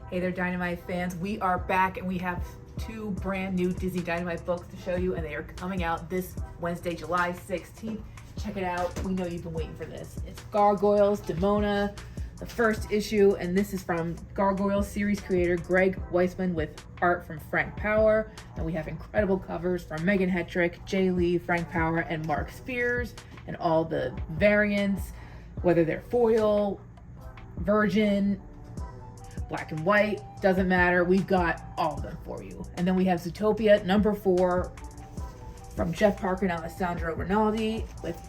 Hey there, Dynamite fans. We are back and we have two brand new Disney Dynamite books to show you, and they are coming out this Wednesday, July 16th. Check it out. We know you've been waiting for this. It's Gargoyles, Demona, the first issue, and this is from Gargoyles series creator Greg Weisman with art from Frank Power. And we have incredible covers from Megan Hetrick, Jay Lee, Frank Power, and Mark Spears, and all the variants, whether they're foil, virgin, black and white, doesn't matter. We've got all of them for you. And then we have Zootopia #4 from Jeff Parker and Alessandro Rinaldi with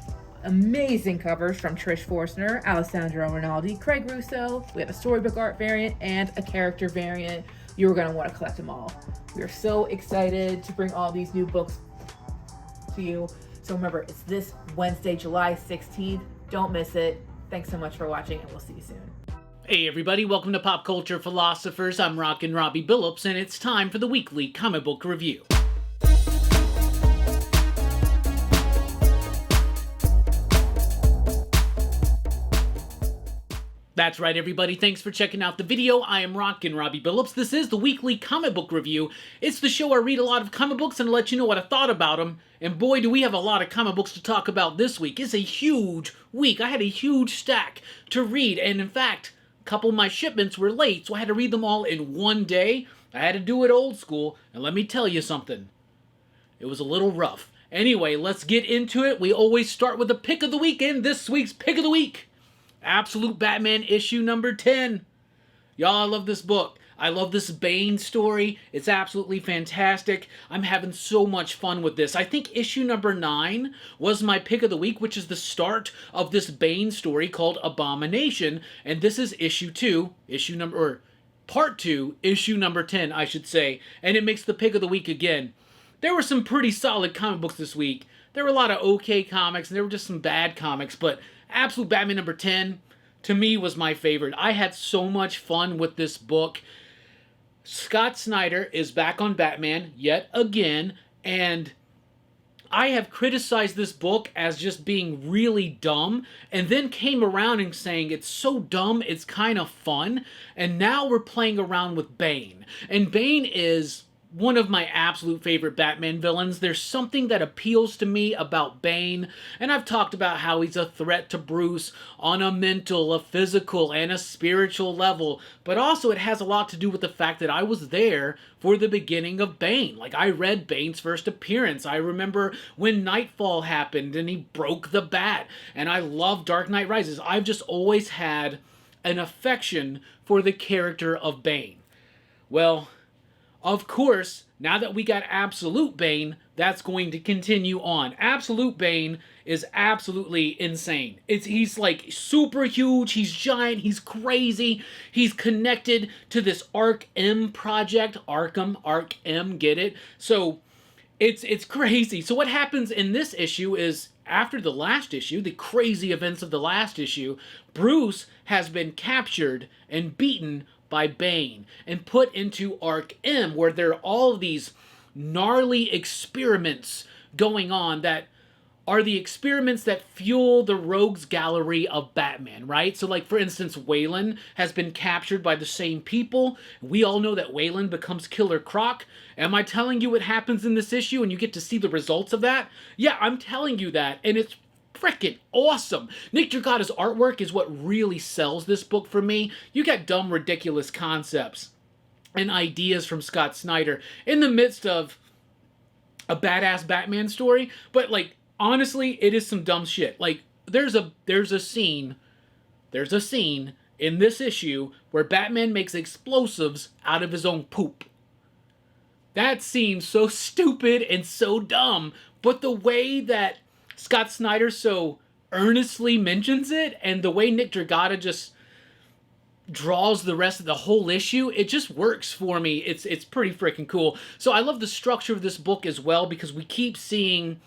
amazing covers from Trish Forstner, Alessandro Rinaldi, Craig Russo. We have a storybook art variant and a character variant. You're going to want to collect them all. We are so excited to bring all these new books to you. So remember, it's this Wednesday, July 16th. Don't miss it. Thanks so much for watching, and we'll see you soon. Hey everybody, welcome to Pop Culture Philosophers. I'm Rockin' Robbie Billups, and it's time for the weekly comic book review. That's right, everybody. Thanks for checking out the video. I am Rockin' Robbie Billups. This is the weekly comic book review. It's the show where I read a lot of comic books and let you know what I thought about them. And boy, do we have a lot of comic books to talk about this week. It's a huge week. I had a huge stack to read, and in fact, couple of my shipments were late, so I had to read them all in one day. I had to do it old school, and let me tell you something. It was a little rough. Anyway, let's get into it. We always start with the pick of the week, and this week's pick of the week, Absolute Batman issue number 10. Y'all, I love this book. I love this Bane story. It's absolutely fantastic. I'm having so much fun with this. I think issue number 9 was my pick of the week, which is the start of this Bane story called Abomination. And this is issue 2, part 2, issue number 10, I should say. And it makes the pick of the week again. There were some pretty solid comic books this week. There were a lot of okay comics, and there were just some bad comics. But Absolute Batman number 10, to me, was my favorite. I had so much fun with this book. Scott Snyder is back on Batman yet again, and I have criticized this book as just being really dumb, and then came around and saying it's so dumb, it's kind of fun, and now we're playing around with Bane. And Bane is one of my absolute favorite Batman villains. There's something that appeals to me about Bane, and I've talked about how he's a threat to Bruce on a mental, a physical, and a spiritual level, but also it has a lot to do with the fact that I was there for the beginning of Bane. Like, I read Bane's first appearance. I remember when Nightfall happened and he broke the bat, and I love Dark Knight Rises. I've just always had an affection for the character of Bane. Well, of course, now that we got Absolute Bane, that's going to continue on. Absolute Bane is absolutely insane. He's like super huge, he's giant, he's crazy, he's connected to this Arc-M project. Arc-M, get it? So, it's crazy. So what happens in this issue is, after the last issue, the crazy events of the last issue, Bruce has been captured and beaten by Bane and put into Arc-M, where there are all of these gnarly experiments going on that are the experiments that fuel the rogues gallery of Batman, right? So, like, for instance, Wayland has been captured by the same people. We all know that Wayland becomes Killer Croc. Am I telling you what happens in this issue and you get to see the results of that? Yeah, I'm telling you that, and it's frickin' awesome. Nick Dragata's artwork is what really sells this book for me. You got dumb, ridiculous concepts and ideas from Scott Snyder in the midst of a badass Batman story, but, like, honestly, it is some dumb shit. Like, there's a scene in this issue where Batman makes explosives out of his own poop. That seems so stupid and so dumb, but the way that Scott Snyder so earnestly mentions it, and the way Nick Dragata just draws the rest of the whole issue, it just works for me. It's pretty freaking cool. So I love the structure of this book as well, because we keep seeing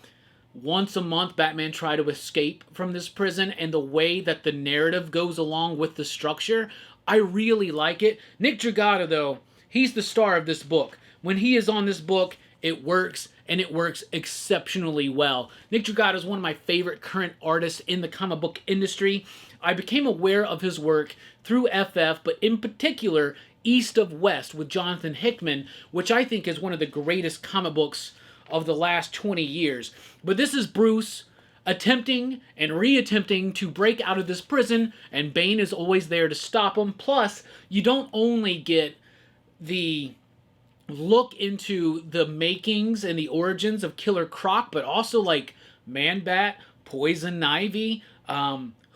once a month Batman try to escape from this prison, and the way that the narrative goes along with the structure, I really like it. Nick Dragata, though, he's the star of this book. When he is on this book, it works, and it works exceptionally well. Nick Dragata is one of my favorite current artists in the comic book industry. I became aware of his work through FF, but in particular East of West with Jonathan Hickman, which I think is one of the greatest comic books of the last 20 years. But this is Bruce attempting and reattempting to break out of this prison, and Bane is always there to stop him. Plus, you don't only get the look into the makings and the origins of Killer Croc, but also like Man-Bat, Poison Ivy,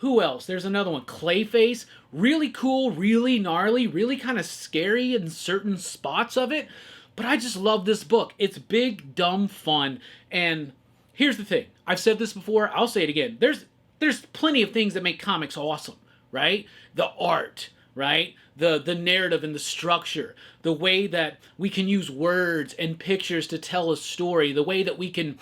who else? There's another one, Clayface. Really cool, really gnarly, really kind of scary in certain spots of it. But I just love this book. It's big, dumb fun. And here's the thing. I've said this before. I'll say it again. There's plenty of things that make comics awesome, right? The art, right? The narrative and the structure. The way that we can use words and pictures to tell a story. The way that we can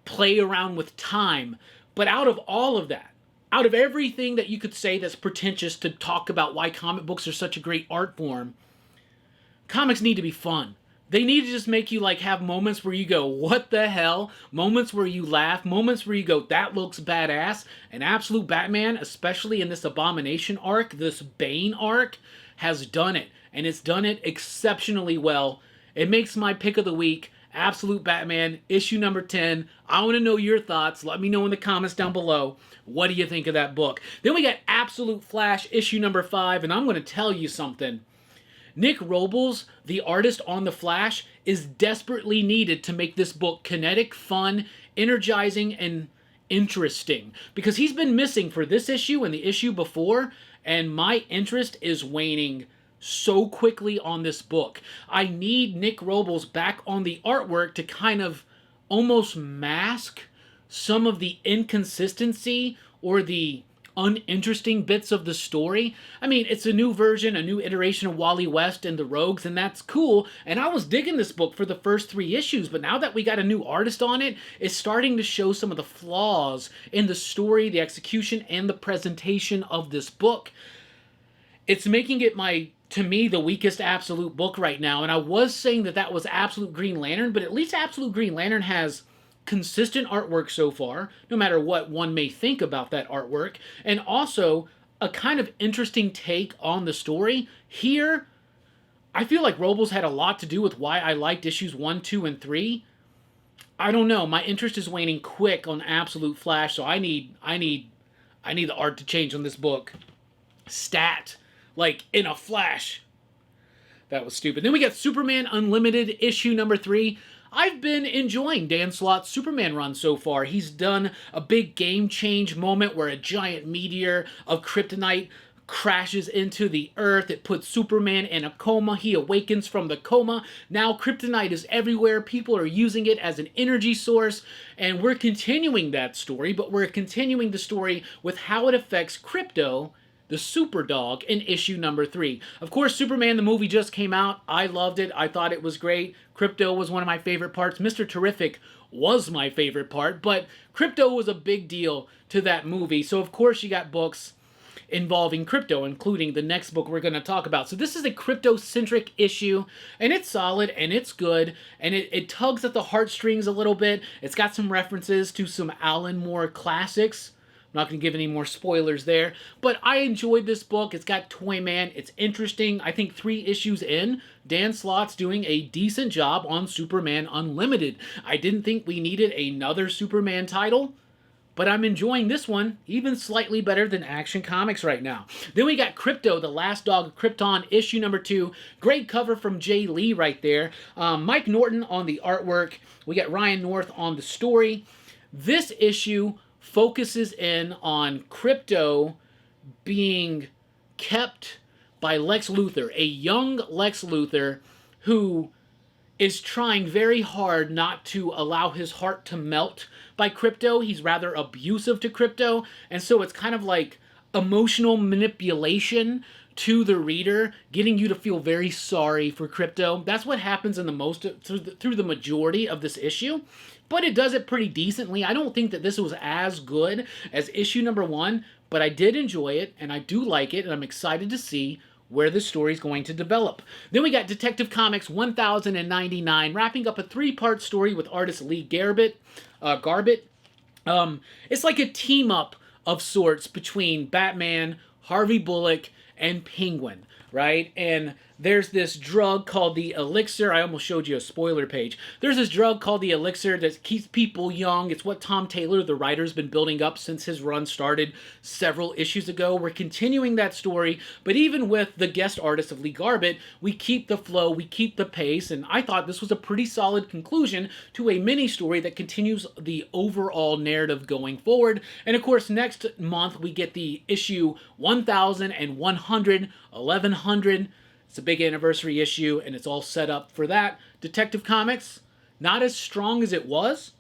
play around with time. But out of all of that, out of everything that you could say that's pretentious to talk about why comic books are such a great art form, comics need to be fun. They need to just make you like have moments where you go, what the hell? Moments where you laugh, moments where you go, that looks badass. And Absolute Batman, especially in this Abomination arc, this Bane arc, has done it. And it's done it exceptionally well. It makes my pick of the week, Absolute Batman, issue number 10. I want to know your thoughts. Let me know in the comments down below. What do you think of that book? Then we got Absolute Flash, issue number 5, and I'm going to tell you something. Nick Robles, the artist on The Flash, is desperately needed to make this book kinetic, fun, energizing, and interesting. Because he's been missing for this issue and the issue before, and my interest is waning so quickly on this book. I need Nick Robles back on the artwork to kind of almost mask some of the inconsistency or the uninteresting bits of the story. I mean, it's a new version, a new iteration of Wally West and the Rogues, and that's cool. And I was digging this book for the first 3 issues, but now that we got a new artist on it, it's starting to show some of the flaws in the story, the execution, and the presentation of this book. It's making it to me, the weakest Absolute book right now. And I was saying that was Absolute Green Lantern, but at least Absolute Green Lantern has consistent artwork so far, no matter what one may think about that artwork, and also a kind of interesting take on the story. Here, I feel like Robles had a lot to do with why I liked issues 1, 2, and 3. I don't know. My interest is waning quick on Absolute Flash, so I need the art to change on this book. Stat. Like, in a flash. That was stupid. Then we got Superman Unlimited, issue number 3. I've been enjoying Dan Slott's Superman run so far. He's done a big game change moment where a giant meteor of kryptonite crashes into the Earth. It puts Superman in a coma. He awakens from the coma. Now kryptonite is everywhere. People are using it as an energy source. And we're continuing that story, but we're continuing the story with how it affects Krypto, the super dog, in issue number 3. Of course, Superman the movie just came out. I loved it. I thought it was great. Krypto was one of my favorite parts. Mr. Terrific was my favorite part, but Krypto was a big deal to that movie. So, of course, you got books involving Krypto, including the next book we're going to talk about. So this is a Krypto-centric issue, and it's solid, and it's good, and it tugs at the heartstrings a little bit. It's got some references to some Alan Moore classics. I'm not going to give any more spoilers there, but I enjoyed this book. It's got Toyman. It's interesting. I think 3 issues in, Dan Slott's doing a decent job on Superman Unlimited. I didn't think we needed another Superman title, but I'm enjoying this one even slightly better than Action Comics right now. Then we got Krypto, the Last Dog of Krypton, issue number 2. Great cover from Jay Lee right there. Mike Norton on the artwork. We got Ryan North on the story. This issue focuses in on Krypto being kept by Lex Luthor, a young Lex Luthor who is trying very hard not to allow his heart to melt by Krypto. He's rather abusive to Krypto, and so it's kind of like emotional manipulation to the reader, getting you to feel very sorry for Krypto. That's what happens in through the majority of this issue, but it does it pretty decently. I don't think that this was as good as issue number 1, but I did enjoy it, and I do like it, and I'm excited to see where the story's going to develop. Then we got Detective Comics 1099, wrapping up a 3-part story with artist Lee Garbett. It's like a team-up of sorts between Batman, Harvey Bullock, and Penguin, right? And there's this drug called the elixir. I almost showed you a spoiler page. There's this drug called the elixir that keeps people young. It's what Tom Taylor, the writer, has been building up since his run started several issues ago. We're continuing that story, but even with the guest artist of Lee Garbett, we keep the flow, we keep the pace, and I thought this was a pretty solid conclusion to a mini story that continues the overall narrative going forward. And of course, next month we get the issue 1000 and 100, 1100. It's a big anniversary issue, and it's all set up for that. Detective Comics, not as strong as it was,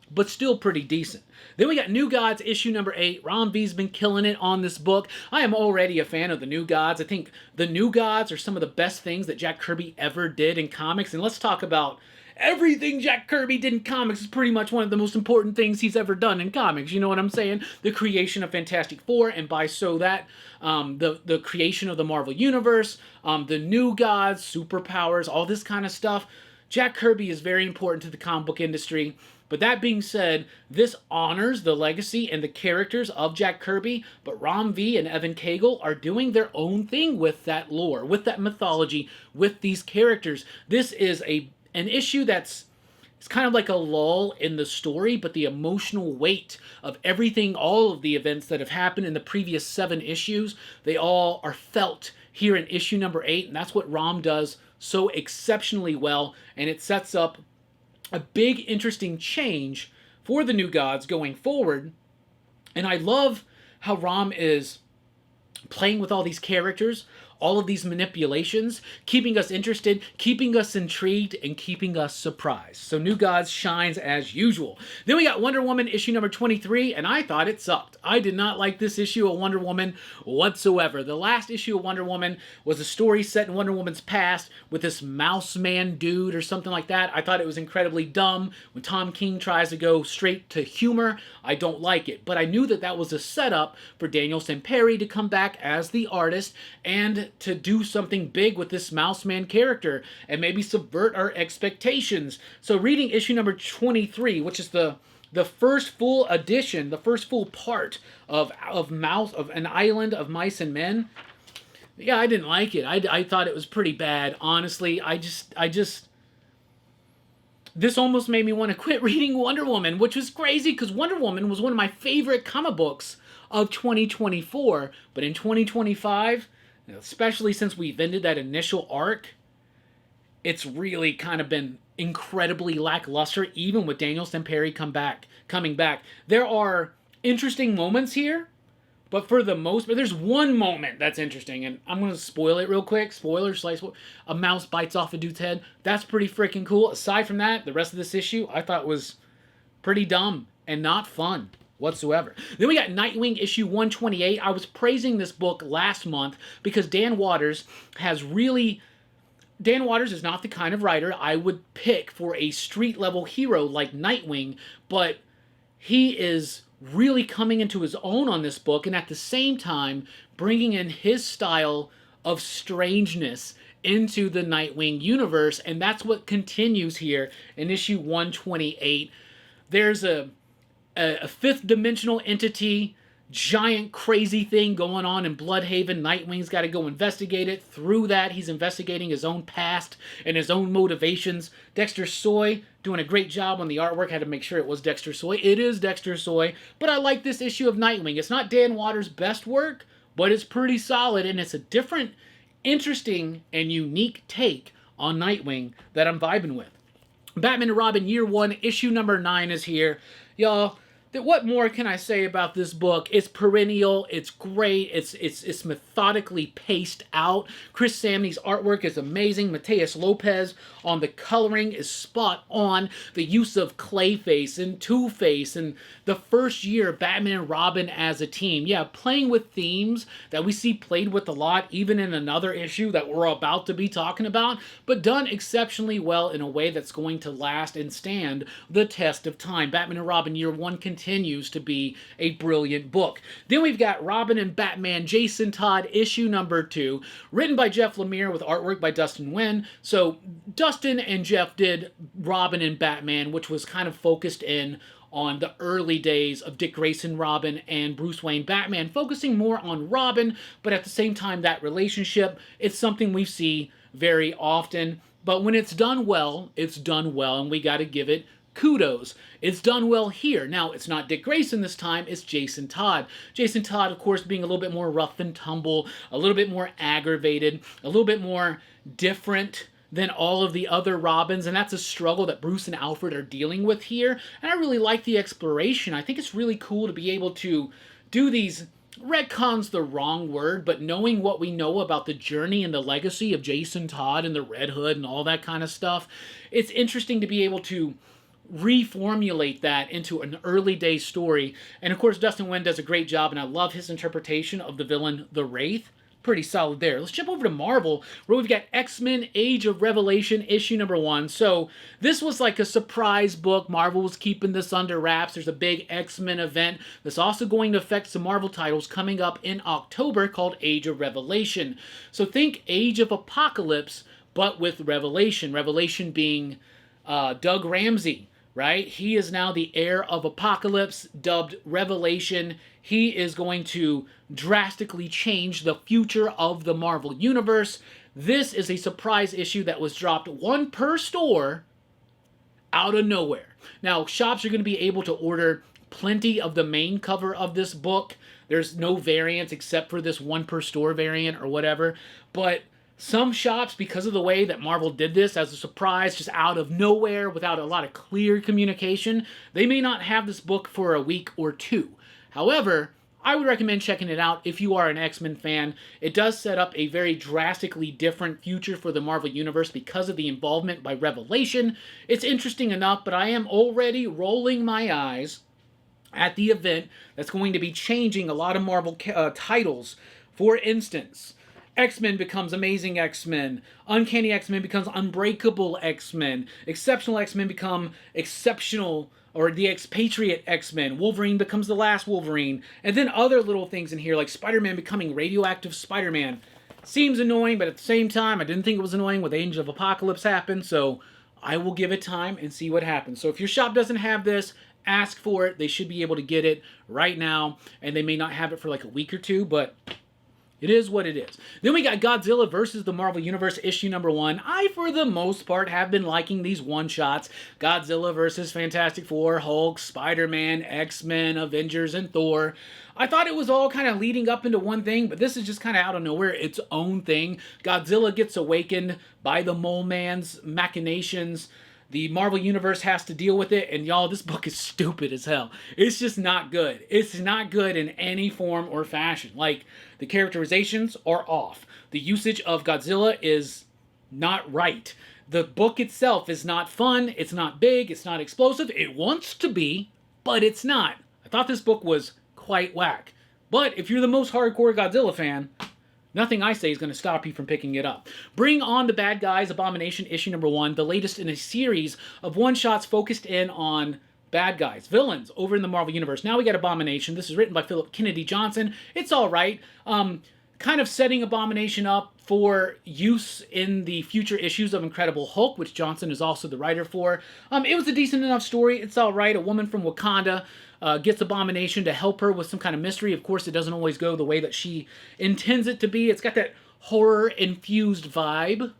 but still pretty decent. Then we got New Gods, issue number 8. Ron V's been killing it on this book. I am already a fan of the New Gods. I think the New Gods are some of the best things that Jack Kirby ever did in comics. And let's talk about everything Jack Kirby did in comics is pretty much one of the most important things he's ever done in comics. You know what I'm saying? The creation of Fantastic Four, and by so that, the creation of the Marvel Universe, the New Gods, superpowers, all this kind of stuff. Jack Kirby is very important to the comic book industry. But that being said, this honors the legacy and the characters of Jack Kirby, but Ron V and Evan Cagle are doing their own thing with that lore, with that mythology, with these characters. This is an issue it's kind of like a lull in the story, but the emotional weight of everything, all of the events that have happened in the previous 7 issues, they all are felt here in issue number 8, and that's what Rom does so exceptionally well, and it sets up a big, interesting change for the New Gods going forward. And I love how Rom is playing with all these characters, all of these manipulations, keeping us interested, keeping us intrigued, and keeping us surprised. So New Gods shines as usual. Then we got Wonder Woman issue number 23, and I thought it sucked. I did not like this issue of Wonder Woman whatsoever. The last issue of Wonder Woman was a story set in Wonder Woman's past with this mouse man dude or something like that. I thought it was incredibly dumb. When Tom King tries to go straight to humor, I don't like it. But I knew that that was a setup for Daniel Samperi to come back as the artist and to do something big with this mouse man character and maybe subvert our expectations. So reading issue number 23, which is the first full edition, the first full part of an island of mice and men. Yeah, I didn't like it. I thought it was pretty bad. Honestly, this almost made me want to quit reading Wonder Woman, which was crazy because Wonder Woman was one of my favorite comic books of 2024. But in 2025, especially since we've ended that initial arc, it's really kind of been incredibly lackluster, even with Daniel Samperi coming back. There are interesting moments here, but for the most part, there's one moment that's interesting, and I'm going to spoil it real quick. Spoiler. A mouse bites off a dude's head. That's pretty freaking cool. Aside from that, the rest of this issue I thought was pretty dumb and not fun whatsoever. Then we got Nightwing issue 128. I was praising this book last month because Dan Watters is not the kind of writer I would pick for a street-level hero like Nightwing, but he is really coming into his own on this book, and at the same time bringing in his style of strangeness into the Nightwing universe, and that's what continues here in issue 128. There's a fifth dimensional entity, giant crazy thing going on in Bloodhaven. Nightwing's got to go investigate it. Through that, he's investigating his own past and his own motivations. Dexter Soy doing a great job on the artwork. Had to make sure it was Dexter Soy. It is Dexter Soy, but I like this issue of Nightwing. It's not Dan Watters' best work, but it's pretty solid, and it's a different, interesting, and unique take on Nightwing that I'm vibing with. Batman and Robin Year 1, issue number 9 is here. Y'all, what more can I say about this book? It's perennial. It's great. It's methodically paced out. Chris Samney's artwork is amazing. Mateus Lopez on the coloring is spot on. The use of Clayface and Two-Face and the first year of Batman and Robin as a team. Yeah, playing with themes that we see played with a lot, even in another issue that we're about to be talking about, but done exceptionally well in a way that's going to last and stand the test of time. Batman and Robin Year 1 continues to be a brilliant book. Then we've got Robin and Batman, Jason Todd, issue number 2, written by Jeff Lemire with artwork by Dustin Nguyen. So Dustin and Jeff did Robin and Batman, which was kind of focused in on the early days of Dick Grayson Robin and Bruce Wayne Batman, focusing more on Robin, but at the same time that relationship, it's something we see very often. But when it's done well, and we got to give it kudos. It's done well here. Now, it's not Dick Grayson this time, it's Jason Todd. Jason Todd, of course, being a little bit more rough and tumble, a little bit more aggravated, a little bit more different than all of the other Robins, and that's a struggle that Bruce and Alfred are dealing with here. And I really like the exploration. I think it's really cool to be able to do these retcon's the wrong word, but knowing what we know about the journey and the legacy of Jason Todd and the Red Hood and all that kind of stuff, it's interesting to be able to reformulate that into an early day story. And of course, Dustin Nguyen does a great job, and I love his interpretation of the villain, the Wraith. Pretty solid there. Let's jump over to Marvel, where we've got X-Men Age of Revelation, issue number 1. So this was like a surprise book. Marvel was keeping this under wraps. There's a big X-Men event that's also going to affect some Marvel titles coming up in October called Age of Revelation. So think Age of Apocalypse, but with Revelation. Revelation being Doug Ramsey, right? He is now the heir of Apocalypse, dubbed Revelation. He is going to drastically change the future of the Marvel Universe. This is a surprise issue that was dropped 1 per store out of nowhere. Now, shops are going to be able to order plenty of the main cover of this book. There's no variants except for this 1 per store variant or whatever. But some shops, because of the way that Marvel did this as a surprise, just out of nowhere, without a lot of clear communication, they may not have this book for a week or 2. However, I would recommend checking it out if you are an X-Men fan. It does set up a very drastically different future for the Marvel Universe because of the involvement by Revelation. It's interesting enough, but I am already rolling my eyes at the event that's going to be changing a lot of Marvel titles. For instance, X-Men becomes Amazing X-Men. Uncanny X-Men becomes Unbreakable X-Men. Exceptional X-Men become Exceptional, or the Expatriate X-Men. Wolverine becomes the Last Wolverine. And then other little things in here, like Spider-Man becoming Radioactive Spider-Man. Seems annoying, but at the same time, I didn't think it was annoying when Age of Apocalypse happened, so I will give it time and see what happens. So if your shop doesn't have this, ask for it. They should be able to get it right now, and they may not have it for like a week or 2, but it is what it is. Then we got Godzilla versus the Marvel Universe, issue number 1. I, for the most part, have been liking these one-shots. Godzilla versus Fantastic Four, Hulk, Spider-Man, X-Men, Avengers, and Thor. I thought it was all kind of leading up into one thing, but this is just kind of out of nowhere, its own thing. Godzilla gets awakened by the Mole Man's machinations. The Marvel Universe has to deal with it, and y'all, this book is stupid as hell. It's just not good. It's not good in any form or fashion. Like, the characterizations are off. The usage of Godzilla is not right. The book itself is not fun. It's not big. It's not explosive. It wants to be, but it's not. I thought this book was quite whack. But if you're the most hardcore Godzilla fan, nothing I say is going to stop you from picking it up. Bring on the Bad Guys, Abomination, issue number 1, the latest in a series of one-shots focused in on bad guys, villains over in the Marvel Universe. Now we got Abomination. This is written by Philip Kennedy Johnson. It's all right. Kind of setting Abomination up for use in the future issues of Incredible Hulk, which Johnson is also the writer for. It was a decent enough story. It's all right. A woman from Wakanda gets Abomination to help her with some kind of mystery. Of course, it doesn't always go the way that she intends it to be. It's got that horror-infused vibe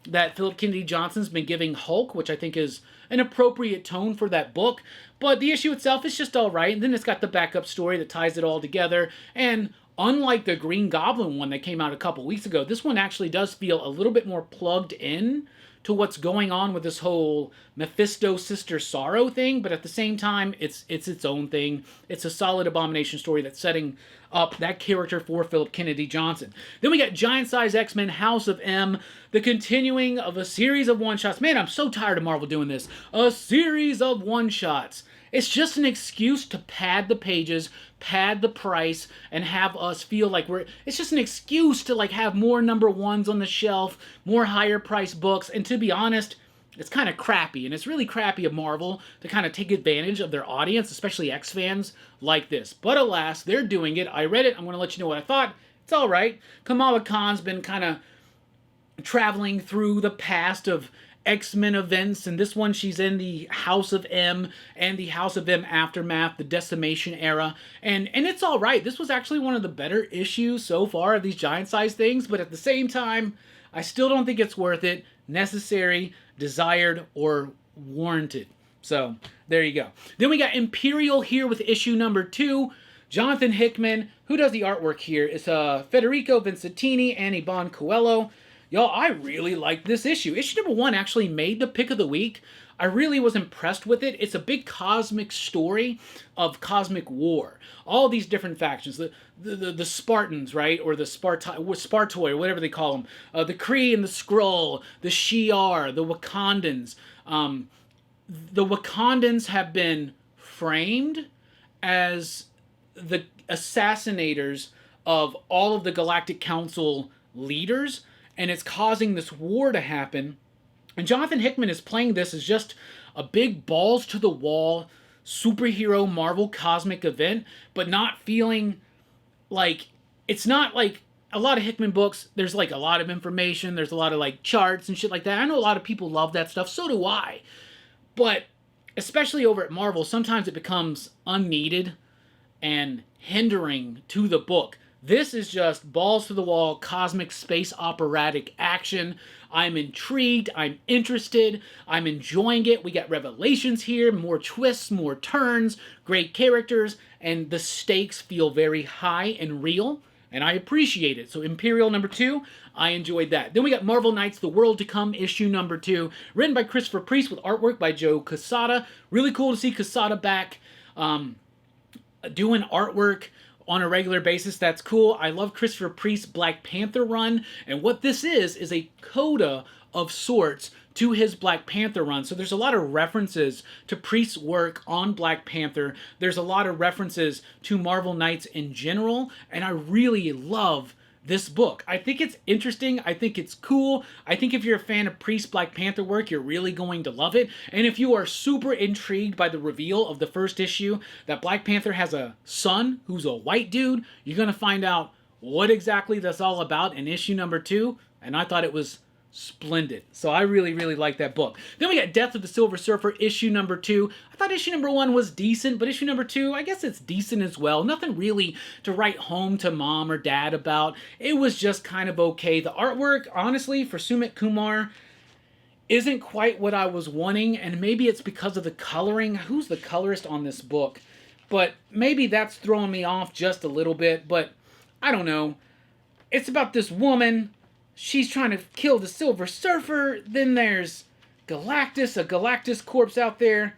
that Philip Kennedy Johnson's been giving Hulk, which I think is an appropriate tone for that book. But the issue itself is just all right. And then it's got the backup story that ties it all together. And unlike the Green Goblin one that came out a couple weeks ago, this one actually does feel a little bit more plugged in to what's going on with this whole Mephisto Sister Sorrow thing, but at the same time, it's its own thing. It's a solid Abomination story that's setting up that character for Philip Kennedy Johnson. Then we got Giant Size X-Men House of M, the continuing of a series of one-shots. Man, I'm so tired of Marvel doing this. A series of one-shots. It's just an excuse to pad the pages, pad the price, and have us feel like it's just an excuse to like have more number 1s on the shelf, more higher priced books, and to be honest, it's kind of crappy, and it's really crappy of Marvel to kind of take advantage of their audience, especially X-fans, like this. But alas, they're doing it. I read it. I'm going to let you know what I thought. It's all right. Kamala Khan's been kind of traveling through the past of X-Men events, and this one she's in the House of M and the House of M Aftermath, the Decimation era, and it's all right. This was actually one of the better issues so far of these giant-sized things, but at the same time, I still don't think it's worth it, necessary, desired, or warranted. So there you go. Then we got Imperial here with issue number 2. Jonathan Hickman, who does the artwork here, is Federico Vincentini and Iban Coelho. Y'all, I really like this issue. Issue number 1 actually made the pick of the week. I really was impressed with it. It's a big cosmic story of cosmic war. All these different factions, the Spartans, right, or the Spartoi, or whatever they call them, the Kree and the Skrull, the Shi'ar, the Wakandans. The Wakandans have been framed as the assassinators of all of the Galactic Council leaders, and it's causing this war to happen. And Jonathan Hickman is playing this as just a big balls-to-the-wall superhero Marvel cosmic event, but not feeling like... It's not like a lot of Hickman books, there's like a lot of information, there's a lot of like charts and shit like that. I know a lot of people love that stuff, so do I. But especially over at Marvel, sometimes it becomes unneeded and hindering to the book. This is just balls-to-the-wall cosmic space operatic action. I'm intrigued, I'm interested, I'm enjoying it. We got revelations here, more twists, more turns, great characters, and the stakes feel very high and real, and I appreciate it. So Imperial number 2, I enjoyed that. Then we got Marvel Knights The World to Come, issue number 2, written by Christopher Priest with artwork by Joe Quesada. Really cool to see Quesada back doing artwork on a regular basis. That's cool. I love Christopher Priest's Black Panther run, and what this is a coda of sorts to his Black Panther run. So there's a lot of references to Priest's work on Black Panther. There's a lot of references to Marvel Knights in general, and I really love this book. I think it's interesting. I think it's cool. I think if you're a fan of Priest's Black Panther work, you're really going to love it. And if you are super intrigued by the reveal of the first issue that Black Panther has a son who's a white dude, you're going to find out what exactly that's all about in issue number 2. And I thought it was splendid. So I really, really like that book. Then we got Death of the Silver Surfer, issue number 2. I thought issue number 1 was decent, but issue number 2, I guess it's decent as well. Nothing really to write home to mom or dad about. It was just kind of okay. The artwork, honestly, for Sumit Kumar isn't quite what I was wanting, and maybe it's because of the coloring. Who's the colorist on this book? But maybe that's throwing me off just a little bit, but I don't know. It's about this woman. She's trying to kill the Silver Surfer. Then there's Galactus, a Galactus corpse out there.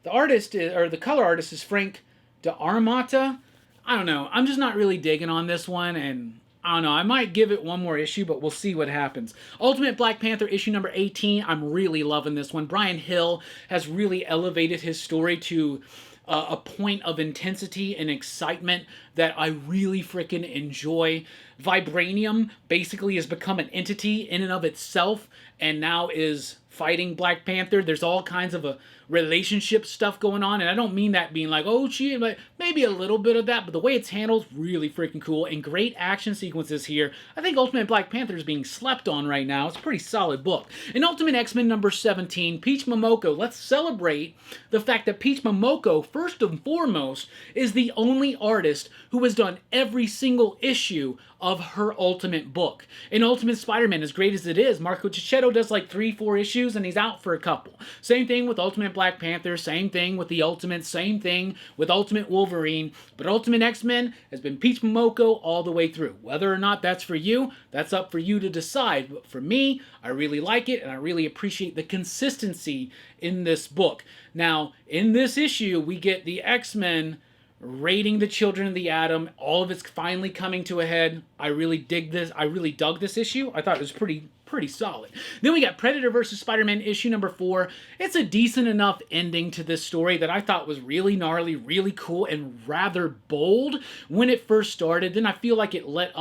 The artist, or the color artist, is Frank D'Armata. I don't know. I'm just not really digging on this one, and I don't know. I might give it one more issue, but we'll see what happens. Ultimate Black Panther, issue number 18. I'm really loving this one. Brian Hill has really elevated his story to a point of intensity and excitement that I really freaking enjoy. Vibranium basically has become an entity in and of itself and now is fighting Black Panther. There's all kinds of a relationship stuff going on, and I don't mean that being like, oh, she, like, maybe a little bit of that, but the way it's handled, really freaking cool, and great action sequences here. I think Ultimate Black Panther is being slept on right now. It's a pretty solid book. In Ultimate X-Men number 17, Peach Momoko, let's celebrate the fact that Peach Momoko, first and foremost, is the only artist who has done every single issue of her Ultimate book. In Ultimate Spider-Man, as great as it is, Marco Cicchetto does like 3-4 issues and he's out for a couple. Same thing with Ultimate Black Panther, same thing with the Ultimate, same thing with Ultimate Wolverine, but Ultimate X-Men has been Peach Momoko all the way through. Whether or not that's for you, that's up for you to decide. But for me, I really like it and I really appreciate the consistency in this book. Now, in this issue, we get the X-Men raiding the Children of the Atom. All of it's finally coming to a head. I really dig this. I really dug this issue. I thought it was pretty solid. Then we got Predator vs. Spider-Man issue number 4. It's a decent enough ending to this story that I thought was really gnarly, really cool, and rather bold when it first started. Then I feel like it let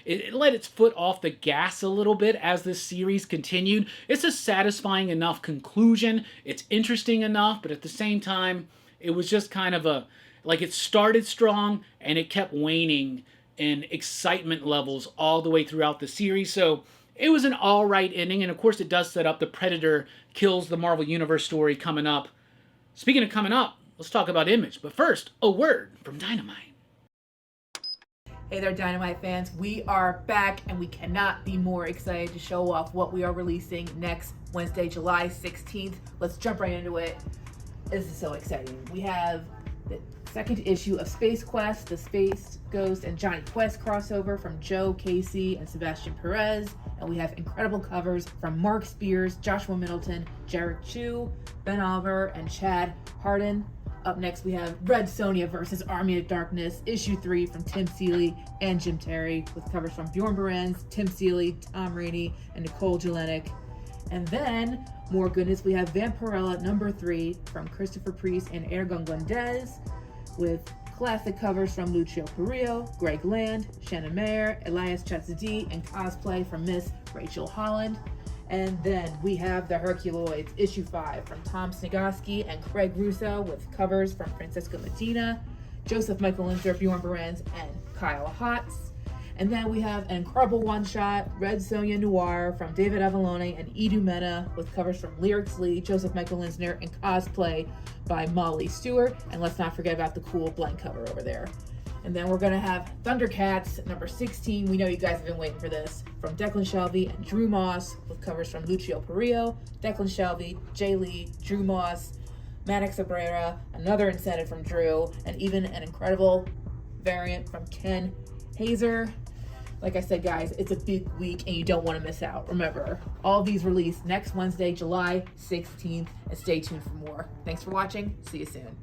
its foot off the gas a little bit as this series continued. It's a satisfying enough conclusion. It's interesting enough, but at the same time, it was just kind of a, like, it started strong and it kept waning in excitement levels all the way throughout the series. So it was an alright ending, and of course it does set up the Predator kills the Marvel Universe story coming up. Speaking of coming up, let's talk about Image. But first, a word from Dynamite. Hey there, Dynamite fans. We are back, and we cannot be more excited to show off what we are releasing next Wednesday, July 16th. Let's jump right into it. This is so exciting. We have the second issue of Space Quest, the Space Ghost and Johnny Quest crossover from Joe Casey and Sebastian Perez. And we have incredible covers from Mark Spears, Joshua Middleton, Jarek Chu, Ben Oliver, and Chad Hardin. Up next, we have Red Sonja versus Army of Darkness, issue 3 from Tim Seeley and Jim Terry, with covers from Bjorn Berens, Tim Seeley, Tom Rainey, and Nicole Jelinek. And then, more goodness, we have Vampirella number 3 from Christopher Priest and Ergon Glendez, with classic covers from Lucio Carrillo, Greg Land, Shannon Mayer, Elias Chatzadee, and cosplay from Miss Rachel Holland. And then we have the Herculoids, issue 5 from Tom Snigoski and Craig Russo, with covers from Francesca Medina, Joseph Michael Linzer, Bjorn Berens, and Kyle Hotz. And then we have an incredible one-shot, Red Sonja Noir from David Avalone and Edu Mena, with covers from Lyrics Lee, Joseph Michael Linsner, and cosplay by Molly Stewart. And let's not forget about the cool blank cover over there. And then we're going to have ThunderCats number 16. We know you guys have been waiting for this. From Declan Shelby and Drew Moss, with covers from Lucio Carrillo, Declan Shelby, Jay Lee, Drew Moss, Maddox Abrera, another incentive from Drew, and even an incredible variant from Ken Hazer. Like I said, guys, it's a big week and you don't want to miss out. Remember, all these released next Wednesday, July 16th, and stay tuned for more. Thanks for watching. See you soon.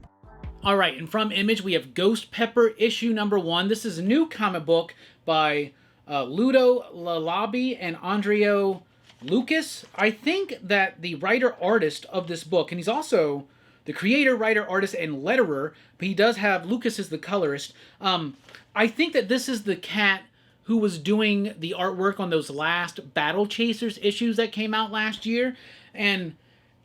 All right, and from Image, we have Ghost Pepper issue number 1. This is a new comic book by Ludo Lalabi and Andrea Lucas. I think that the writer-artist of this book, and he's also the creator, writer, artist, and letterer, but he does have, Lucas is the colorist. I think that this is the cat who was doing the artwork on those last Battle Chasers issues that came out last year. And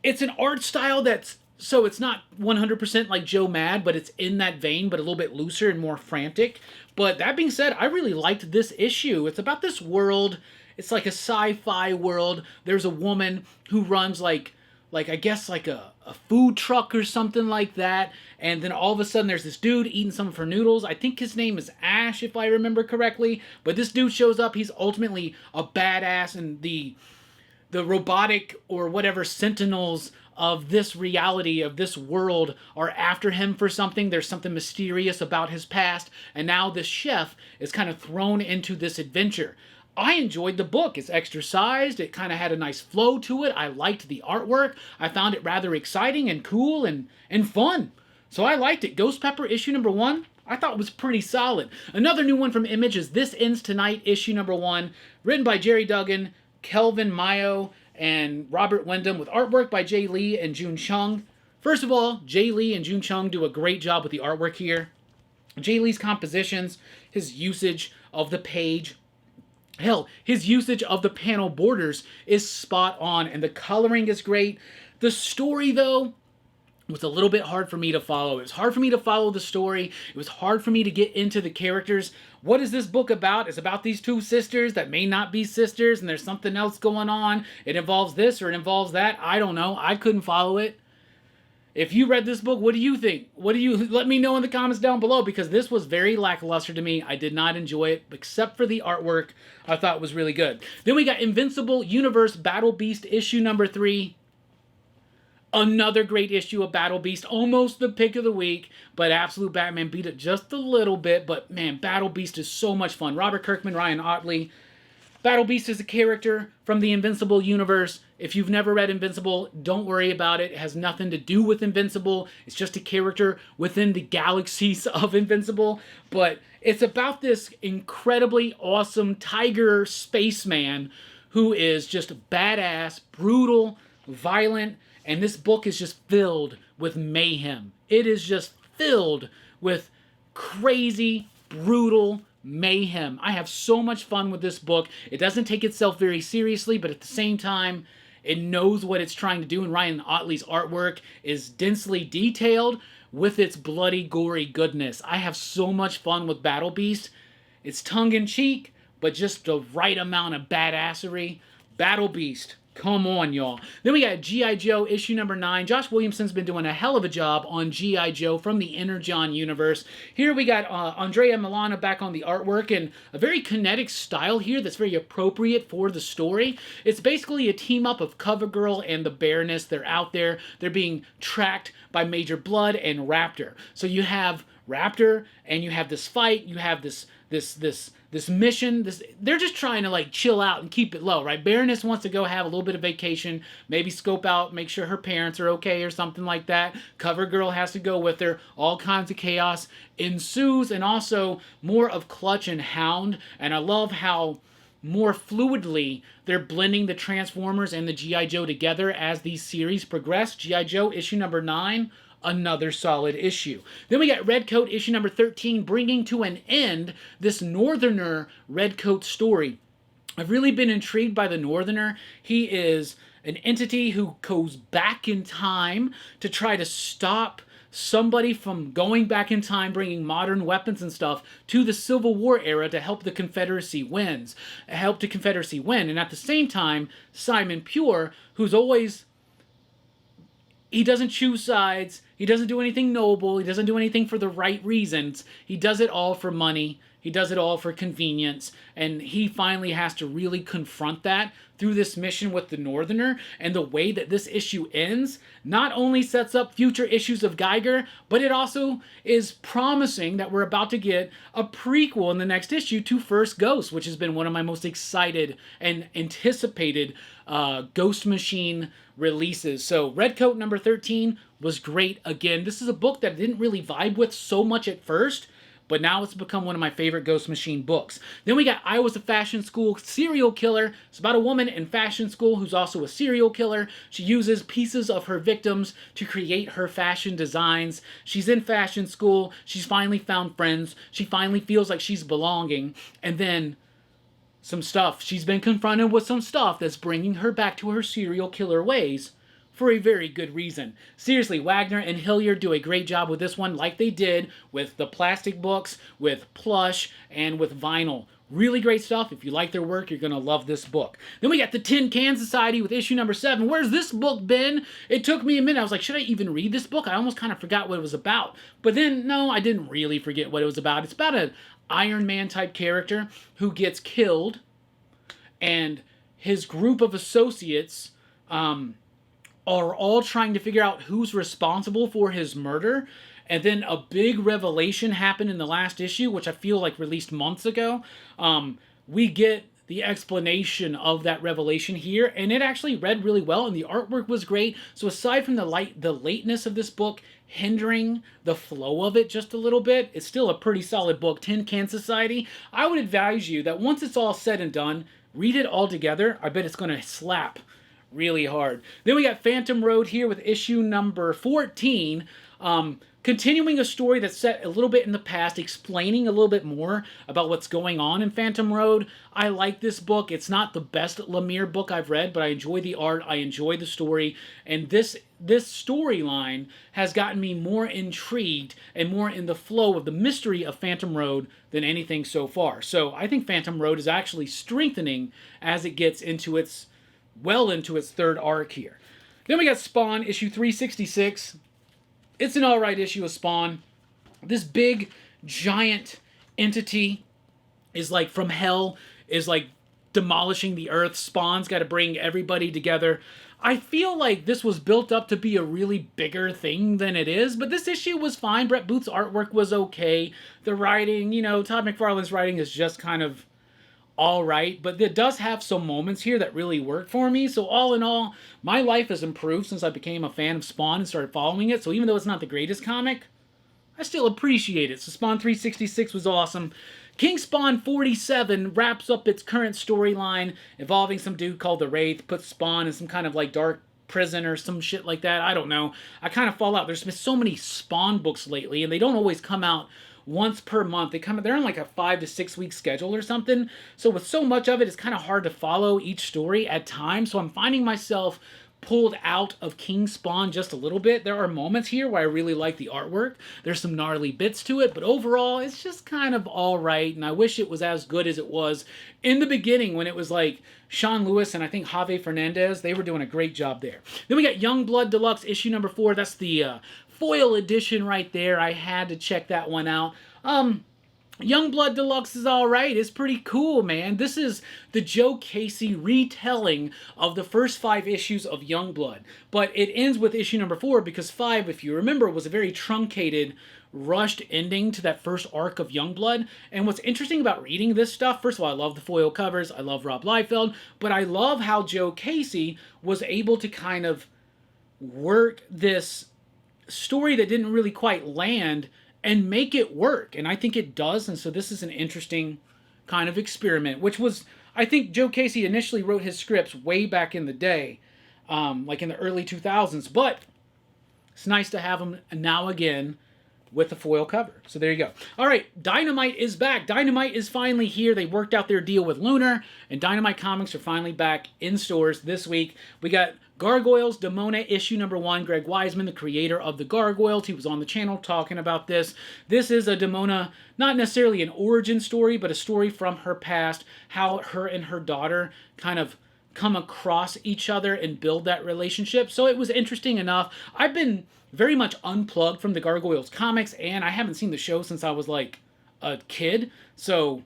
it's an art style that's, so it's not 100% like Joe Mad, but it's in that vein, but a little bit looser and more frantic. But that being said, I really liked this issue. It's about this world. It's like a sci-fi world. There's a woman who runs like I guess like a food truck or something like that. And then all of a sudden there's this dude eating some of her noodles. I think his name is Ash, if I remember correctly. But this dude shows up. He's ultimately a badass, and the robotic or whatever sentinels of this reality, of this world, are after him for something. There's something mysterious about his past, and now this chef is kind of thrown into this adventure. I enjoyed the book. It's extra sized. It kind of had a nice flow to it. I liked the artwork. I found it rather exciting and cool and fun. So I liked it. Ghost Pepper issue number 1, I thought it was pretty solid. Another new one from Image is This Ends Tonight issue number 1, written by Jerry Duggan, Kelvin Mayo, and Robert Wyndham, with artwork by Jay Lee and June Chung. First of all, Jay Lee and June Chung do a great job with the artwork here. Jay Lee's compositions, his usage of the page, hell, his usage of the panel borders is spot on, and the coloring is great. The story, though, was a little bit hard for me to follow. It was hard for me to follow the story. It was hard for me to get into the characters. What is this book about? It's about these two sisters that may not be sisters, and there's something else going on. It involves this or it involves that. I don't know. I couldn't follow it. If you read this book, what do you think? Let me know in the comments down below, because this was very lackluster to me. I did not enjoy it, except for the artwork. I thought it was really good. Then we got Invincible Universe Battle Beast issue number 3. Another great issue of Battle Beast, almost the pick of the week, but Absolute Batman beat it just a little bit. But man, Battle Beast is so much fun. Robert Kirkman, Ryan Ottley. Battle Beast is a character from the Invincible universe. If you've never read Invincible, don't worry about it. It has nothing to do with Invincible. It's just a character within the galaxies of Invincible. But it's about this incredibly awesome tiger spaceman who is just badass, brutal, violent, and this book is just filled with mayhem. It is just filled with crazy, brutal mayhem. I have so much fun with this book. It doesn't take itself very seriously, but at the same time, it knows what it's trying to do, and Ryan Ottley's artwork is densely detailed with its bloody, gory goodness. I have so much fun with Battle Beast. It's tongue-in-cheek, but just the right amount of badassery. Battle Beast, Come on, y'all. Then we got G.I. Joe issue number 9. Josh Williamson's been doing a hell of a job on G.I. Joe from the Inner John universe. Here we got Andrea Milana back on the artwork, and a very kinetic style here that's very appropriate for the story. It's basically a team-up of CoverGirl and the Baroness. They're out there. They're being tracked by Major Blood and Raptor. So you have Raptor, and you have this fight. You have this mission. They're just trying to like chill out and keep it low, right? Baroness wants to go have a little bit of vacation, maybe scope out, make sure her parents are okay or something like that. CoverGirl has to go with her. All kinds of chaos ensues, and also more of Clutch and Hound. And I love how more fluidly they're blending the Transformers and the G.I. Joe together as these series progress. G.I. Joe issue number 9. Another solid issue. Then we got Redcoat issue number 13, bringing to an end this Northerner Redcoat story. I've really been intrigued by the Northerner. He is an entity who goes back in time to try to stop somebody from going back in time, bringing modern weapons and stuff to the Civil War era to help the Confederacy win. And at the same time, Simon Pure, who's always... he doesn't choose sides. He doesn't do anything noble. He doesn't do anything for the right reasons. He does it all for money. He does it all for convenience. And he finally has to really confront that through this mission with the Northerner. And the way that this issue ends not only sets up future issues of Geiger, but it also is promising that we're about to get a prequel in the next issue to First Ghost, which has been one of my most excited and anticipated Ghost Machine releases. So Redcoat number 13 was great. Again, this is a book that I didn't really vibe with so much at first, but now it's become one of my favorite Ghost Machine books. Then we got I Was a Fashion School Serial Killer. It's about a woman in fashion school who's also a serial killer. She uses pieces of her victims to create her fashion designs. She's in fashion school. She's finally found friends. She finally feels like she's belonging. And then she's been confronted with some stuff that's bringing her back to her serial killer ways for a very good reason. Seriously, Wagner and Hilliard do a great job with this one, like they did with the plastic books, with plush, and with vinyl. Really great stuff. If you like their work, you're going to love this book. Then we got the Tin Can Society with issue number 7. Where's this book been? It took me a minute. I was like, should I even read this book? I almost kind of forgot what it was about. But then, no, I didn't really forget what it was about. It's about an Iron Man type character who gets killed, and his group of associates are all trying to figure out who's responsible for his murder. And then a big revelation happened in the last issue, which I feel like released months ago. We get the explanation of that revelation here, and it actually read really well, and the artwork was great. So aside from the lateness of this book hindering the flow of it just a little bit, it's still a pretty solid book. Tin Can Society. I would advise you that once it's all said and done, read it all together. I bet it's going to slap really hard. Then we got Phantom Road here with issue number 14. Continuing a story that's set a little bit in the past, explaining a little bit more about what's going on in Phantom Road. I like this book. It's not the best Lemire book I've read, but I enjoy the art, I enjoy the story, and this storyline has gotten me more intrigued and more in the flow of the mystery of Phantom Road than anything so far. So I think Phantom Road is actually strengthening as it gets into its third arc here. Then we got Spawn, issue 366. It's an alright issue of Spawn. This big, giant entity is like from hell, is like demolishing the earth. Spawn's got to bring everybody together. I feel like this was built up to be a really bigger thing than it is, but this issue was fine. Brett Booth's artwork was okay. The writing, Todd McFarlane's writing is just kind of all right, but it does have some moments here that really work for me. So all in all, my life has improved since I became a fan of Spawn and started following it. So even though it's not the greatest comic, I still appreciate it. So Spawn 366 was awesome. King Spawn 47 wraps up its current storyline involving some dude called the Wraith, puts Spawn in some kind of like dark prison or some shit like that. I don't know. I kind of fall out. There's been so many Spawn books lately, and they don't always come out once per month. They're on like a 5 to 6 week schedule or something. So with so much of it, it's kind of hard to follow each story at times. So I'm finding myself pulled out of King Spawn just a little bit. There are moments here where I really like the artwork. There's some gnarly bits to it, but overall, it's just kind of all right, and I wish it was as good as it was in the beginning when it was like Sean Lewis and I think Javier Fernandez. They were doing a great job there. Then we got Youngblood Deluxe issue number 4. That's the foil edition right there. I had to check that one out. Youngblood Deluxe is alright. It's pretty cool, man. This is the Joe Casey retelling of the first 5 issues of Youngblood. But it ends with issue number 4 because 5, if you remember, was a very truncated, rushed ending to that first arc of Youngblood. And what's interesting about reading this stuff, first of all, I love the foil covers. I love Rob Liefeld. But I love how Joe Casey was able to kind of work this story that didn't really quite land and make it work, and I think it does, and so this is an interesting kind of experiment, which was, I think Joe Casey initially wrote his scripts way back in the day, like in the early 2000s, but it's nice to have them now again with the foil cover. So there you go. All right, Dynamite is back. Dynamite is finally here. They worked out their deal with Lunar, and Dynamite comics are finally back in stores this week. We got Gargoyles, Demona, issue number 1. Greg Weisman, the creator of the Gargoyles, he was on the channel talking about this. This is a Demona, not necessarily an origin story, but a story from her past, how her and her daughter kind of come across each other and build that relationship. So it was interesting enough. I've been very much unplugged from the Gargoyles comics, and I haven't seen the show since I was like a kid, so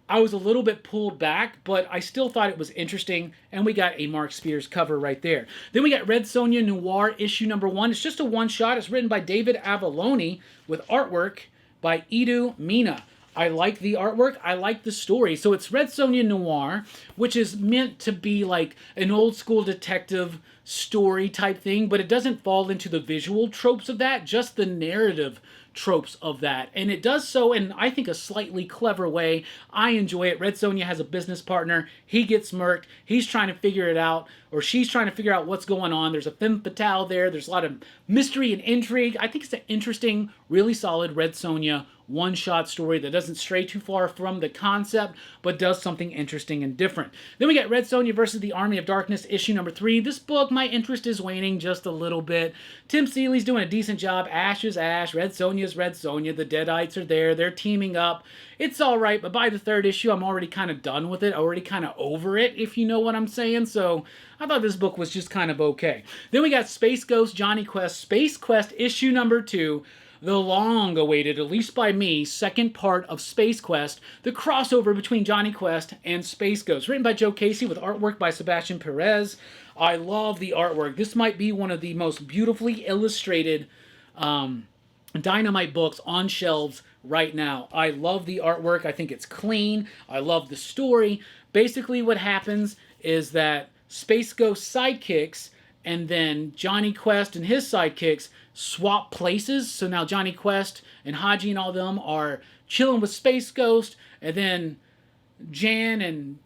I was a little bit pulled back, but I still thought it was interesting, and we got a Mark Spears cover right there. Then we got Red Sonja Noir issue number 1. It's just a one-shot. It's written by David Avallone with artwork by Edu Mina. I like the artwork. I like the story. So it's Red Sonja Noir, which is meant to be like an old-school detective story type thing, but it doesn't fall into the visual tropes of that, just the narrative tropes of that. And it does so in, I think, a slightly clever way. I enjoy it. Red Sonja has a business partner. He gets murked. He's trying to figure it out, or she's trying to figure out what's going on. There's a femme fatale there. There's a lot of mystery and intrigue. I think it's an interesting, really solid Red Sonja one-shot story that doesn't stray too far from the concept, but does something interesting and different. Then we got Red Sonja versus the Army of Darkness, issue number 3. This book, my interest is waning just a little bit. Tim Seeley's doing a decent job. Ash is Ash. Red Sonja's Red Sonja. The Deadites are there. They're teaming up. It's all right, but by the 3rd issue, I'm already kind of done with it. Already kind of over it, if you know what I'm saying. So I thought this book was just kind of okay. Then we got Space Ghost Johnny Quest. Space Quest, issue number 2. The long-awaited, at least by me, second part of Space Quest, the crossover between Johnny Quest and Space Ghost. Written by Joe Casey with artwork by Sebastian Perez. I love the artwork. This might be one of the most beautifully illustrated Dynamite books on shelves right now. I love the artwork. I think it's clean. I love the story. Basically what happens is that Space Ghost sidekicks and then Johnny Quest and his sidekicks swap places. So now Johnny Quest and Haji and all them are chilling with Space Ghost, and then Jan and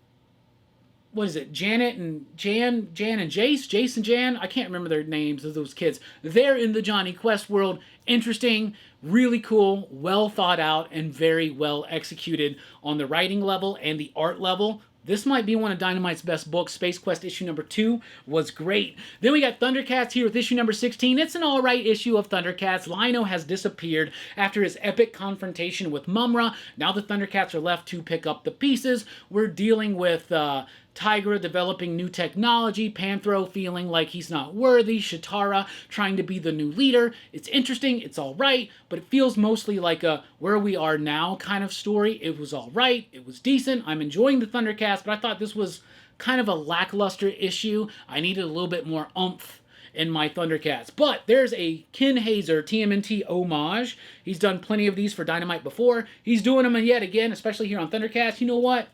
Janet and Jan and Jace and Jan, I can't remember their names of those kids. They're in the Johnny Quest world. Interesting, really cool, well thought out, and very well executed on the writing level and the art level. This might be one of Dynamite's best books. Space Quest issue number 2 was great. Then we got ThunderCats here with issue number 16. It's an alright issue of ThunderCats. Lion-O has disappeared after his epic confrontation with Mumra. Now the ThunderCats are left to pick up the pieces. We're dealing with Tigra developing new technology, Panthro feeling like he's not worthy, Shatara trying to be the new leader. It's interesting, it's alright, but it feels mostly like a where we are now kind of story. It was alright, it was decent, I'm enjoying the ThunderCats, but I thought this was kind of a lackluster issue. I needed a little bit more oomph in my ThunderCats. But there's a Ken Hazer TMNT homage. He's done plenty of these for Dynamite before. He's doing them yet again, especially here on ThunderCats. You know what?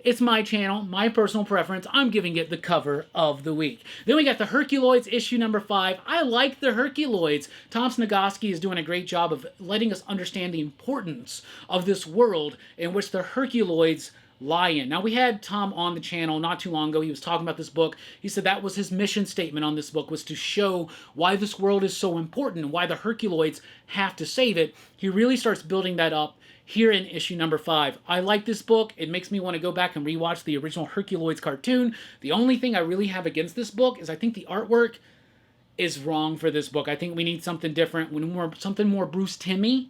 It's my channel, my personal preference. I'm giving it the cover of the week. Then we got the Herculoids issue number 5. I like the Herculoids. Tom Snagoski is doing a great job of letting us understand the importance of this world in which the Herculoids Lion. Now, we had Tom on the channel not too long ago. He was talking about this book. He said that was his mission statement on this book, was to show why this world is so important and why the Herculoids have to save it. He really starts building that up here in issue number 5. I like this book. It makes me want to go back and rewatch the original Herculoids cartoon. The only thing I really have against this book is I think the artwork is wrong for this book. I think we need something different, something more Bruce Timmey,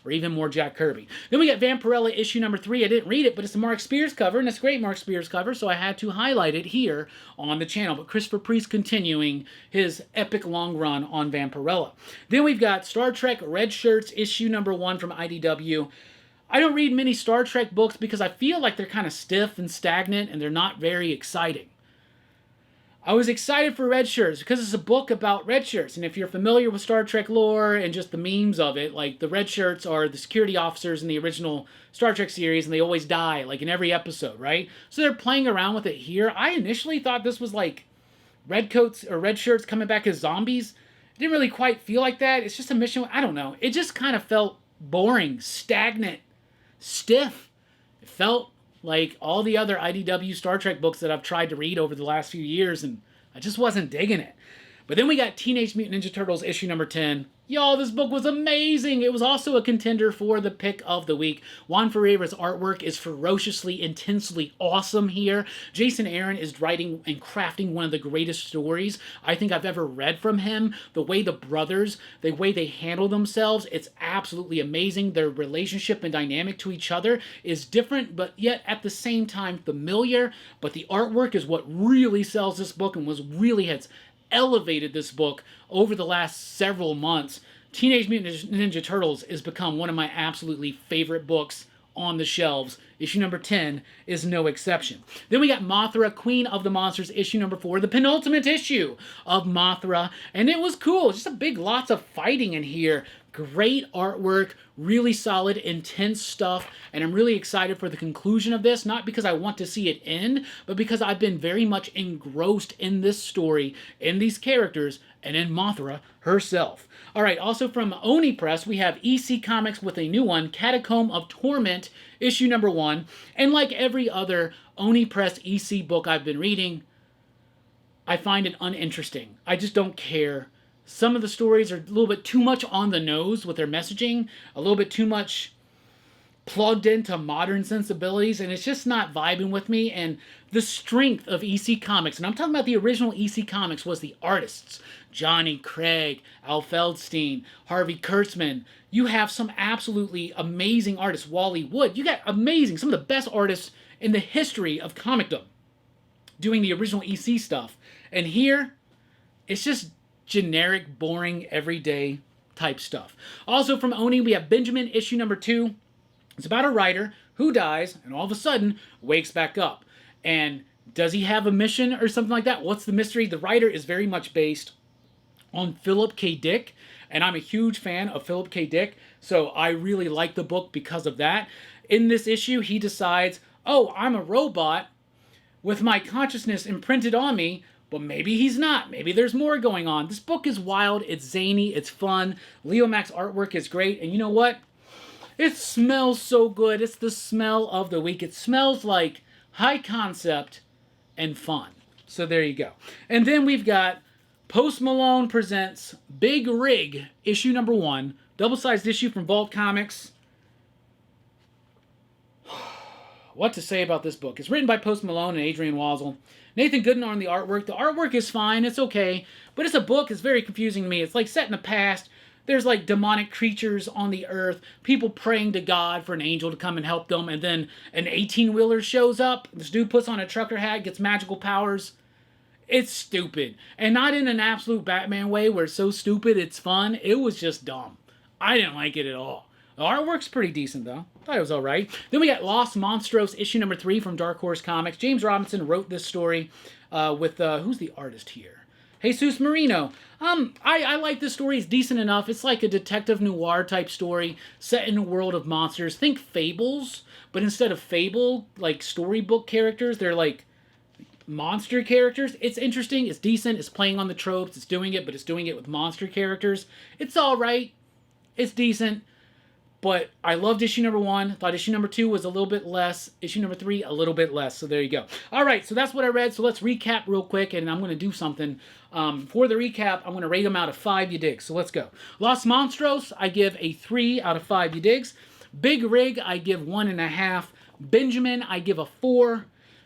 or even more Jack Kirby. Then we got Vampirella issue number 3. I didn't read it, but it's a Mark Spears cover, and it's a great Mark Spears cover, so I had to highlight it here on the channel. But Christopher Priest continuing his epic long run on Vampirella. Then we've got Star Trek Red Shirts issue number 1 from IDW. I don't read many Star Trek books because I feel like they're kind of stiff and stagnant, and they're not very exciting. I was excited for Red Shirts because it's a book about Red Shirts. And if you're familiar with Star Trek lore and just the memes of it, like the Red Shirts are the security officers in the original Star Trek series, and they always die, like in every episode, right? So they're playing around with it here. I initially thought this was like Red Coats or Red Shirts coming back as zombies. It didn't really quite feel like that. It's just a mission. I don't know. It just kind of felt boring, stagnant, stiff. It felt like all the other IDW Star Trek books that I've tried to read over the last few years, and I just wasn't digging it. But then we got Teenage Mutant Ninja Turtles issue number 10. Y'all, this book was amazing. It was also a contender for the pick of the week. Juan Ferreira's artwork is ferociously, intensely awesome here. Jason Aaron is writing and crafting one of the greatest stories I think I've ever read from him. The way the brothers, the way they handle themselves, it's absolutely amazing. Their relationship and dynamic to each other is different, but yet at the same time familiar. But the artwork is what really sells this book and has elevated this book over the last several months. Teenage Mutant Ninja Turtles has become one of my absolutely favorite books on the shelves. Issue number 10 is no exception. Then we got Mothra, Queen of the Monsters, issue number 4, the penultimate issue of Mothra, and it was cool. Just a big lots of fighting in here. Great artwork, really solid, intense stuff, and I'm really excited for the conclusion of this, not because I want to see it end, but because I've been very much engrossed in this story, in these characters, and in Mothra herself. All right, also from Oni Press, we have EC Comics with a new one, Catacomb of Torment, issue number 1, and like every other Oni Press EC book I've been reading, I find it uninteresting. I just don't care. Some of the stories are a little bit too much on the nose with their messaging, a little bit too much plugged into modern sensibilities, and it's just not vibing with me. And the strength of EC Comics, and I'm talking about the original EC Comics, was the artists. Johnny Craig, Al Feldstein, Harvey Kurtzman. You have some absolutely amazing artists. Wally Wood. You got amazing, some of the best artists in the history of comicdom doing the original EC stuff. And here, it's just generic, boring, everyday type stuff. Also from Oni, we have Benjamin, issue number 2. It's about a writer who dies and all of a sudden wakes back up. And does he have a mission or something like that? What's the mystery? The writer is very much based on Philip K. Dick, and I'm a huge fan of Philip K. Dick, so I really like the book because of that. In this issue, he decides, oh, I'm a robot with my consciousness imprinted on me, but maybe he's not. Maybe there's more going on. This book is wild. It's zany. It's fun. Leo Mac's artwork is great. And you know what? It smells so good. It's the smell of the week. It smells like high concept and fun. So there you go. And then we've got Post Malone presents Big Rig, issue number 1. Double-sized issue from Vault Comics. What to say about this book? It's written by Post Malone and Adrian Wazzle. Nathan Gooden on the artwork. The artwork is fine. It's okay. But it's a book. It's very confusing to me. It's like set in the past. There's like demonic creatures on the earth. People praying to God for an angel to come and help them. And then an 18-wheeler shows up. This dude puts on a trucker hat, gets magical powers. It's stupid. And not in an absolute Batman way where it's so stupid it's fun. It was just dumb. I didn't like it at all. The artwork's pretty decent, though. I thought it was all right. Then we got Los Monstros, issue number 3 from Dark Horse Comics. James Robinson wrote this story with, who's the artist here? Jesus Marino. I like this story. It's decent enough. It's like a detective noir type story set in a world of monsters. Think Fables, but instead of Fable, like storybook characters, they're like monster characters. It's interesting. It's decent. It's playing on the tropes. It's doing it, but it's doing it with monster characters. It's all right. It's decent. But I loved issue number 1. Thought issue number 2 was a little bit less. Issue number 3, a little bit less. So there you go. All right, so that's what I read. So let's recap real quick, and I'm going to do something. For the recap, I'm going to rate them out of 5 you digs. So let's go. Los Monstros, I give a 3 out of 5 you digs. Big Rig, I give 1.5. Benjamin, I give a 4.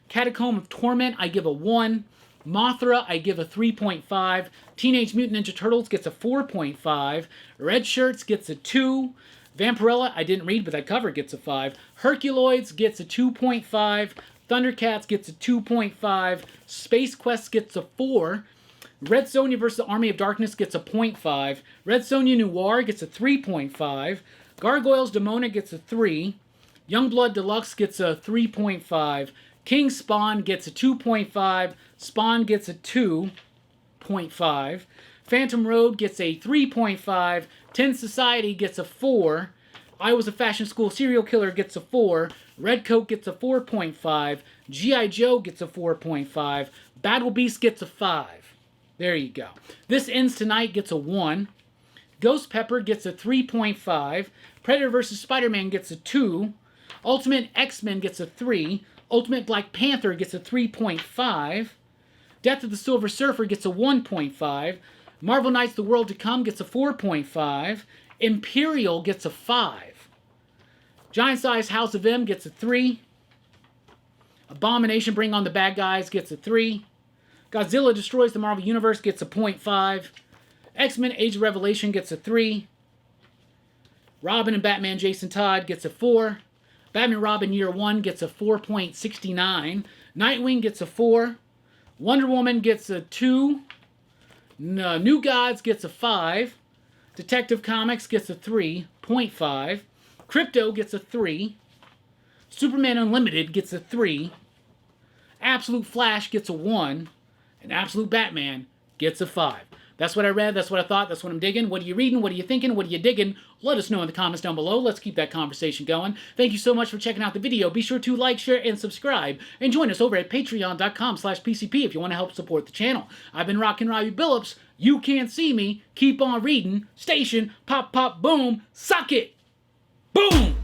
Catacomb of Torment, I give a 1. Mothra, I give a 3.5. Teenage Mutant Ninja Turtles gets a 4.5. Red Shirts gets a 2. Vampirella, I didn't read, but that cover gets a 5. Herculoids gets a 2.5. ThunderCats gets a 2.5. Space Quest gets a 4. Red Sonja vs. the Army of Darkness gets a 0.5. Red Sonja Noir gets a 3.5. Gargoyles Demona gets a 3. Youngblood Deluxe gets a 3.5. King Spawn gets a 2.5. Spawn gets a 2.5. Phantom Road gets a 3.5. Tin Society gets a 4. I Was a Fashion School Serial Killer gets a 4. Red Coat gets a 4.5. G.I. Joe gets a 4.5. Battle Beast gets a 5. There you go. This Ends Tonight gets a 1. Ghost Pepper gets a 3.5. Predator vs. Spider-Man gets a 2. Ultimate X-Men gets a 3. Ultimate Black Panther gets a 3.5. Death of the Silver Surfer gets a 1.5. Marvel Knights The World to Come gets a 4.5. Imperial gets a 5. Giant Size House of M gets a 3. Abomination Bring on the Bad Guys gets a 3. Godzilla Destroys the Marvel Universe gets a 0.5. X-Men Age of Revelation gets a 3. Robin and Batman Jason Todd gets a 4. Batman Robin Year 1 gets a 4.69. Nightwing gets a 4. Wonder Woman gets a 2. New Gods gets a 5. Detective Comics gets a 3.5. Crypto gets a 3. Superman Unlimited gets a 3. Absolute Flash gets a 1. And Absolute Batman gets a 5. That's what I read. That's what I thought. That's what I'm digging. What are you reading? What are you thinking? What are you digging? Let us know in the comments down below. Let's keep that conversation going. Thank you so much for checking out the video. Be sure to like, share, and subscribe. And join us over at patreon.com/PCP if you want to help support the channel. I've been Rockin' Robbie Billups. You can't see me. Keep on reading. Station. Pop, pop, boom. Suck it. Boom.